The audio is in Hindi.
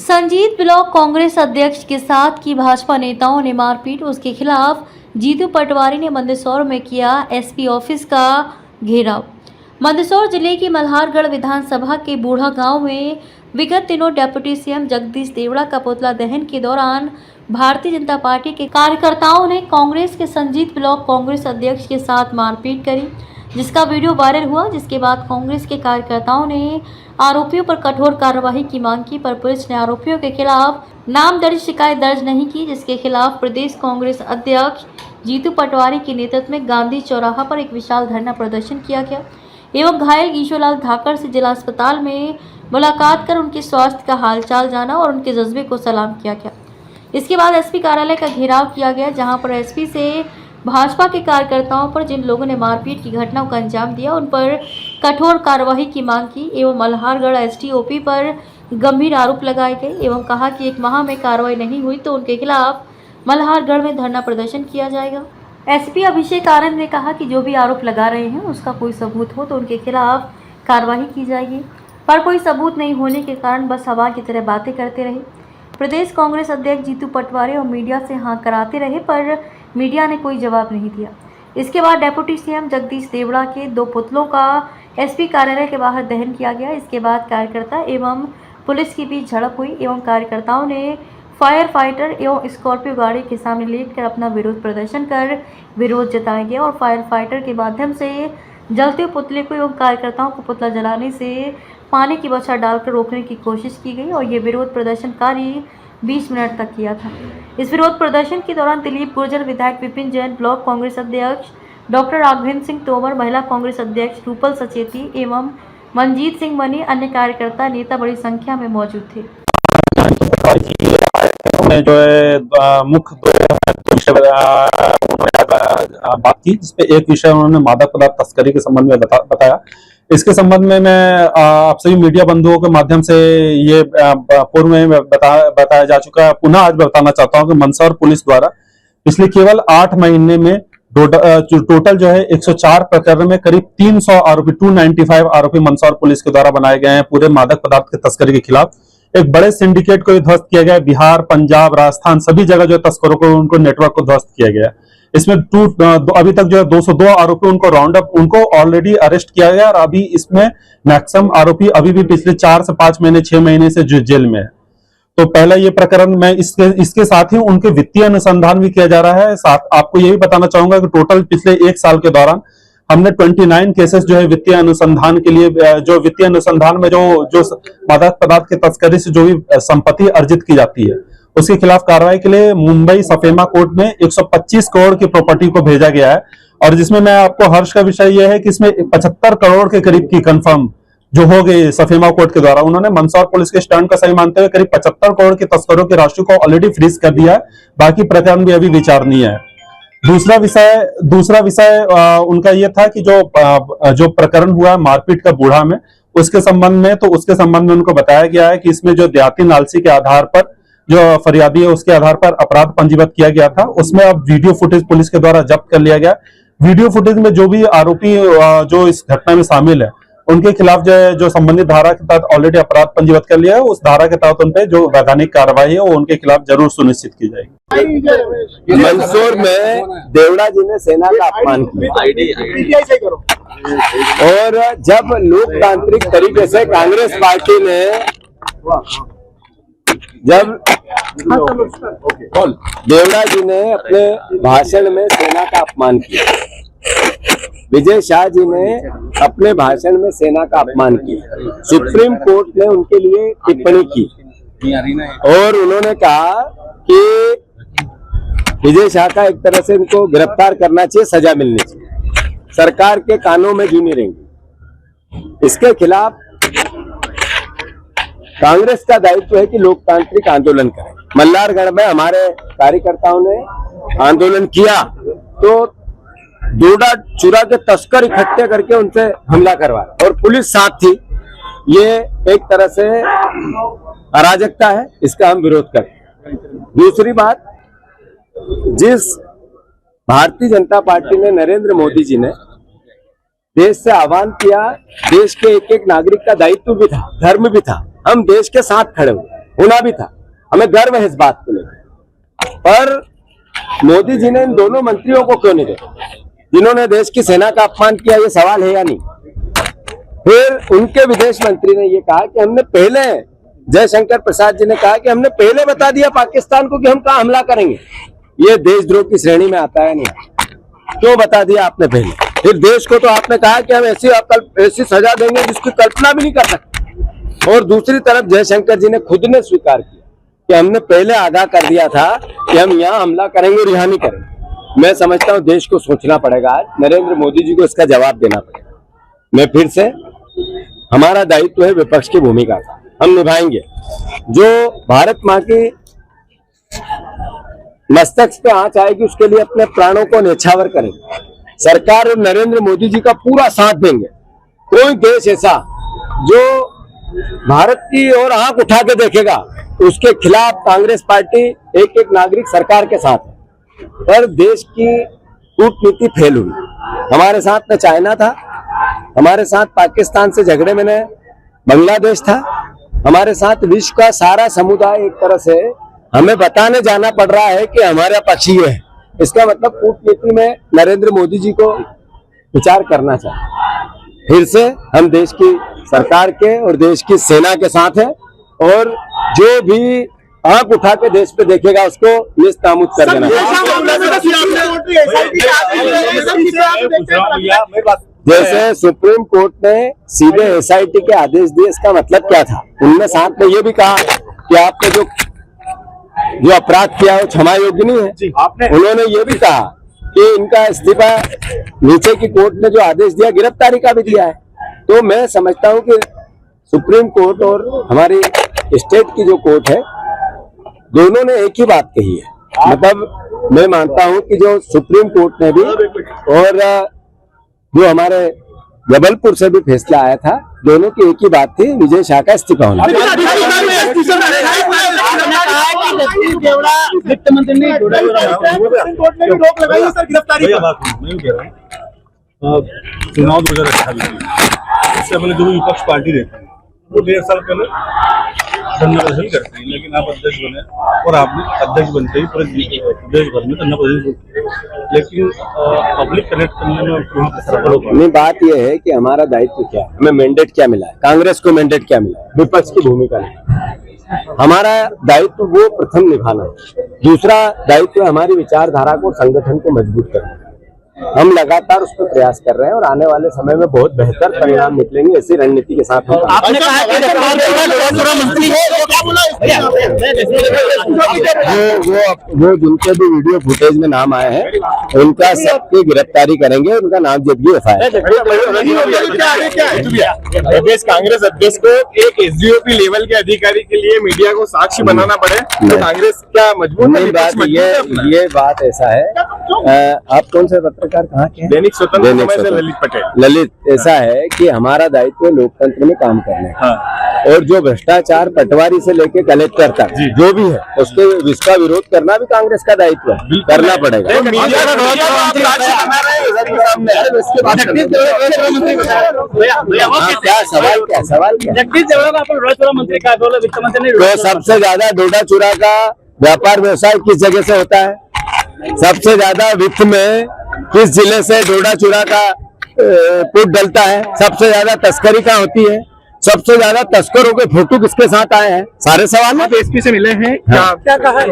संजीत ब्लॉक कांग्रेस अध्यक्ष के साथ की भाजपा नेताओं ने मारपीट। उसके खिलाफ जीतू पटवारी ने मंदसौर में किया एसपी ऑफिस का घेराव। मंदसौर जिले की मल्हारगढ़ विधानसभा के बूढ़ा गांव में विगत दिनों डिप्टी सीएम जगदीश देवड़ा का पुतला दहन के दौरान भारतीय जनता पार्टी के कार्यकर्ताओं ने कांग्रेस के संजीत ब्लॉक कांग्रेस अध्यक्ष के साथ मारपीट करी, जिसका वीडियो वायरल हुआ। जिसके बाद कांग्रेस के कार्यकर्ताओं ने आरोपियों पर कठोर कार्रवाई की मांग की, पर पुलिस ने आरोपियों के खिलाफ नाम दर्ज शिकायत दर्ज नहीं की, जिसके खिलाफ प्रदेश कांग्रेस अध्यक्ष जीतू पटवारी के नेतृत्व में गांधी चौराहा पर एक विशाल धरना प्रदर्शन किया गया एवं घायल ईश्वरलाल धाकड़ से जिला अस्पताल में मुलाकात कर उनके स्वास्थ्य का हालचाल जाना और उनके जज्बे को सलाम किया गया। इसके बाद एसपी कार्यालय का घेराव किया गया, जहां पर एसपी से भाजपा के कार्यकर्ताओं पर जिन लोगों ने मारपीट की घटनाओं का अंजाम दिया उन पर कठोर कार्रवाई की मांग की एवं मल्हारगढ़ एसडीओपी पर गंभीर आरोप लगाए गए एवं कहा कि 1 माह में कार्रवाई नहीं हुई तो उनके खिलाफ मल्हारगढ़ में धरना प्रदर्शन किया जाएगा। एसपी अभिषेक आनंद ने कहा कि जो भी आरोप लगा रहे हैं उसका कोई सबूत हो तो उनके खिलाफ कार्रवाई की जाएगी, पर कोई सबूत नहीं होने के कारण बस हवा की तरह बातें करते रहे। प्रदेश कांग्रेस अध्यक्ष जीतू पटवारी और मीडिया से हाँ कराते रहे, पर मीडिया ने कोई जवाब नहीं दिया। इसके बाद डिप्टी सीएम जगदीश देवड़ा के 2 पुतलों का एसपी कार्यालय के बाहर दहन किया गया। इसके बाद कार्यकर्ता एवं पुलिस के बीच झड़प हुई एवं कार्यकर्ताओं ने फायर फाइटर एवं स्कॉर्पियो गाड़ी के सामने लेटकर अपना विरोध प्रदर्शन कर विरोध जताया गया और फायर फाइटर के माध्यम से जलते हुए पुतले को एवं कार्यकर्ताओं को पुतला जलाने से पानी की बौछार डालकर रोकने की कोशिश की गई और ये विरोध प्रदर्शनकारी 20 मिनट तक किया था। इस विरोध प्रदर्शन के दौरान दिलीप गुर्जर, विधायक विपिन जैन, ब्लॉक कांग्रेस अध्यक्ष डॉक्टर राघवेंद्र सिंह तोमर, महिला कांग्रेस अध्यक्ष रूपल सचेती एवं मनजीत सिंह मनी, अन्य कार्यकर्ता नेता बड़ी संख्या में मौजूद थे। जो है मुख्य 2 विषय बात की, जिसपे एक विषय उन्होंने मादक पदार्थ तस्करी के संबंध में बताया। इसके संबंध में मैं आप सभी मीडिया बंधुओं के माध्यम से ये पूर्व में बताया जा चुका है, पुनः आज बताना चाहता हूं कि मंदसौर पुलिस द्वारा पिछले केवल 8 महीने में टोटल जो है 104 प्रकरण में करीब 300 आरोपी 295 आरोपी मंदसौर पुलिस के द्वारा बनाए गए हैं। पूरे मादक पदार्थ के तस्करी के खिलाफ एक बड़े सिंडिकेट को ध्वस्त किया गया। बिहार, पंजाब, राजस्थान सभी जगह जो तस्करों को उनको नेटवर्क को ध्वस्त किया गया। इसमें अभी तक जो है 202 आरोपी उनको राउंड अप उनको ऑलरेडी अरेस्ट किया गया और अभी इसमें मैक्सिमम आरोपी अभी भी पिछले 4 से 5 महीने 6 महीने से जेल में है। तो पहला ये प्रकरण में इसके साथ ही उनके वित्तीय अनुसंधान भी किया जा रहा है। साथ आपको ये भी बताना चाहूंगा कि टोटल पिछले 1 साल के दौरान हमने 29 केसेस जो है वित्तीय अनुसंधान के लिए, जो वित्तीय अनुसंधान में जो मादक पदार्थ के तस्करी से जो भी संपत्ति अर्जित की जाती है उसके खिलाफ कार्रवाई के लिए मुंबई सफेमा कोर्ट में 125 करोड़ की प्रॉपर्टी को भेजा गया है। और जिसमें मैं आपको हर्ष का विषय यह है कि इसमें 75 करोड़ के करीब की कंफर्म जो हो गई सफेमा कोर्ट के द्वारा। उन्होंने मंदसौर पुलिस के स्टैंड का सही मानते हुए करीब 75 करोड़ के तस्करों की राशि को ऑलरेडी फ्रीज कर दिया है। बाकी प्रकरण भी अभी विचारणीय है। दूसरा विषय उनका यह था कि जो प्रकरण हुआ मारपीट का बूढ़ा में, उसके संबंध में उनको बताया गया है कि इसमें जो देहाती नालसी के आधार पर जो फरियादी है उसके आधार पर अपराध पंजीबद्ध किया गया था। उसमें अब वीडियो फुटेज पुलिस के द्वारा जब्त कर लिया गया। वीडियो फुटेज में जो भी आरोपी जो इस घटना में शामिल है उनके खिलाफ जो संबंधित धारा के तहत ऑलरेडी अपराध पंजीबद्ध कर लिया है। उस धारा के तहत उन पे जो वैधानिक कार्रवाई है वो उनके खिलाफ जरूर सुनिश्चित की जाएगी। मंदसौर में देवड़ा जी ने सेना का अपमान किया और जब लोकतांत्रिक तरीके से कांग्रेस पार्टी ने देवड़ा जी ने अपने भाषण में सेना का अपमान किया, विजय शाह जी ने अपने भाषण में सेना का अपमान किया, सुप्रीम कोर्ट ने उनके लिए टिप्पणी की और उन्होंने कहा कि विजय शाह का एक तरह से इनको गिरफ्तार करना चाहिए, सजा मिलनी चाहिए, सरकार के कानों में जू नहीं रहेंगी। इसके खिलाफ कांग्रेस का दायित्व है कि लोकतांत्रिक आंदोलन करें। मल्हारगढ़ में हमारे कार्यकर्ताओं ने आंदोलन किया तो डोडा चुरा के तस्कर इकट्ठे करके उनसे हमला करवाया और पुलिस साथ थी। ये एक तरह से अराजकता है, इसका हम विरोध करें। दूसरी बात, जिस भारतीय जनता पार्टी ने नरेंद्र मोदी जी ने देश से आह्वान किया, देश के एक एक नागरिक का दायित्व भी था, धर्म भी था, हम देश के साथ खड़े हुए, होना भी था, हमें गर्व है इस बात को लेकर। पर मोदी जी ने इन दोनों मंत्रियों को क्यों नहीं देखा, जिन्होंने देश की सेना का अपमान किया? ये सवाल है या नहीं? फिर उनके विदेश मंत्री ने ये कहा कि हमने पहले, जयशंकर प्रसाद जी ने कहा कि हमने पहले बता दिया पाकिस्तान को कि हम कहाँ हमला करेंगे। ये देशद्रोह की श्रेणी में आता है नहीं? क्यों बता दिया आपने पहले? फिर देश को तो आपने कहा कि हम ऐसी सजा देंगे जिसकी कल्पना भी नहीं कर सकते। और दूसरी तरफ जयशंकर जी ने खुद ने स्वीकार किया कि हमने पहले आगाह कर दिया था कि हम यहाँ हमला करेंगे और यहाँ नहीं करेंगे। मैं समझता हूँ देश को सोचना पड़ेगा, आज नरेंद्र मोदी जी को इसका जवाब देना पड़ेगा। मैं फिर से, हमारा दायित्व है विपक्ष की भूमिका का, हम निभाएंगे। जो भारत माँ की मस्तक पे आंच आएगी उसके लिए अपने प्राणों को न्यौछावर करेंगे। सरकार और नरेंद्र मोदी जी का पूरा साथ देंगे। कोई देश ऐसा जो भारत की ओर आंख उठा के देखेगा उसके खिलाफ कांग्रेस पार्टी एक एक नागरिक सरकार के साथ है। पर देश की कूटनीति फेल हुई। हमारे साथ न चाइना था, हमारे साथ पाकिस्तान से झगड़े में न बांग्लादेश था, हमारे साथ विश्व का सारा समुदाय एक तरह से हमें बताने जाना पड़ रहा है कि हमारा पक्ष ये है। इसका मतलब कूटनीति में नरेंद्र मोदी जी को विचार करना चाहिए। फिर से हम देश की सरकार के और देश की सेना के साथ हैं और जो भी आंख उठा के देश पे देखेगा उसको निस्तामुत कर देना। जैसे सुप्रीम कोर्ट ने सीधे एसआईटी के आदेश दिए, इसका मतलब क्या था? उनने साथ में ये भी कहा कि आपने जो अपराध किया है वो क्षमा योग्य नहीं है। उन्होंने ये भी कहा कि इनका इस्तीफा, नीचे की कोर्ट ने जो आदेश दिया गिरफ्तारी का भी दिया है। तो मैं समझता हूँ कि सुप्रीम कोर्ट और हमारी स्टेट की जो कोर्ट है, दोनों ने एक ही बात कही है। मतलब मैं मानता हूँ कि जो सुप्रीम कोर्ट ने भी और जो हमारे जबलपुर से भी फैसला आया था, दोनों की एक ही बात थी, विजय शाह का इस्तीफा होना। वित्त मंत्री ने रोक लगाई है सर गिरफ्तारी पर। चुनाव 2028 में इससे पहले जो भी विपक्ष पार्टी रहती है वो 1.5 साल पहले धरना प्रदर्शन करती है, लेकिन आप अध्यक्ष बने और आपने अध्यक्ष बनते ही पूरे देश भर में धरना प्रदर्शन किया, लेकिन पब्लिक कनेक्ट करने में वहाँ पे सफल हो पाए नहीं। बात यह है कि हमारा दायित्व क्या है, हमें मैंडेट क्या मिला है, कांग्रेस को मैंडेट क्या मिला है, विपक्ष की भूमिका नहीं। हमारा दायित्व वो प्रथम निभाना है। दूसरा दायित्व हमारी विचारधारा को, संगठन को मजबूत करना। हम लगातार उस पर प्रयास कर रहे हैं और आने वाले समय में बहुत बेहतर परिणाम निकलेंगे, ऐसी रणनीति के साथ। आपने कहा वो जिनके भी वीडियो फुटेज में नाम आए हैं उनका सबकी गिरफ्तारी करेंगे, उनका नाम जबकि एफआईआर। प्रदेश कांग्रेस अध्यक्ष को एक एसडीओपी लेवल के अधिकारी के लिए मीडिया को साक्षी बनाना पड़े तो कांग्रेस क्या मजबूत नहीं? ये बात ऐसा है, आप कौन से पत्रकार कहाँ के हैं? दैनिक स्वतंत्र समय से ललित पटेल। ललित, ऐसा है कि हमारा दायित्व लोकतंत्र में काम करना है। और जो भ्रष्टाचार पटवारी से लेके कलेक्टर तक जो भी है उसका विरोध करना भी कांग्रेस का दायित्व है, करना पड़ेगा। क्या सवाल क्या जगदीश देवड़ा मंत्री का वित्त मंत्री ने तो सबसे ज्यादा डोडा चूरा का व्यापार व्यवसाय किस जगह से होता है? सबसे ज्यादा वित्त में किस जिले से डोडा चूरा का पुट डलता है? सबसे ज्यादा तस्करी कहाँ होती है? सबसे ज्यादा तस्करों के फोटो किसके साथ आए हैं? सारे सवाल एसपी से मिले हैं, क्या कहा है?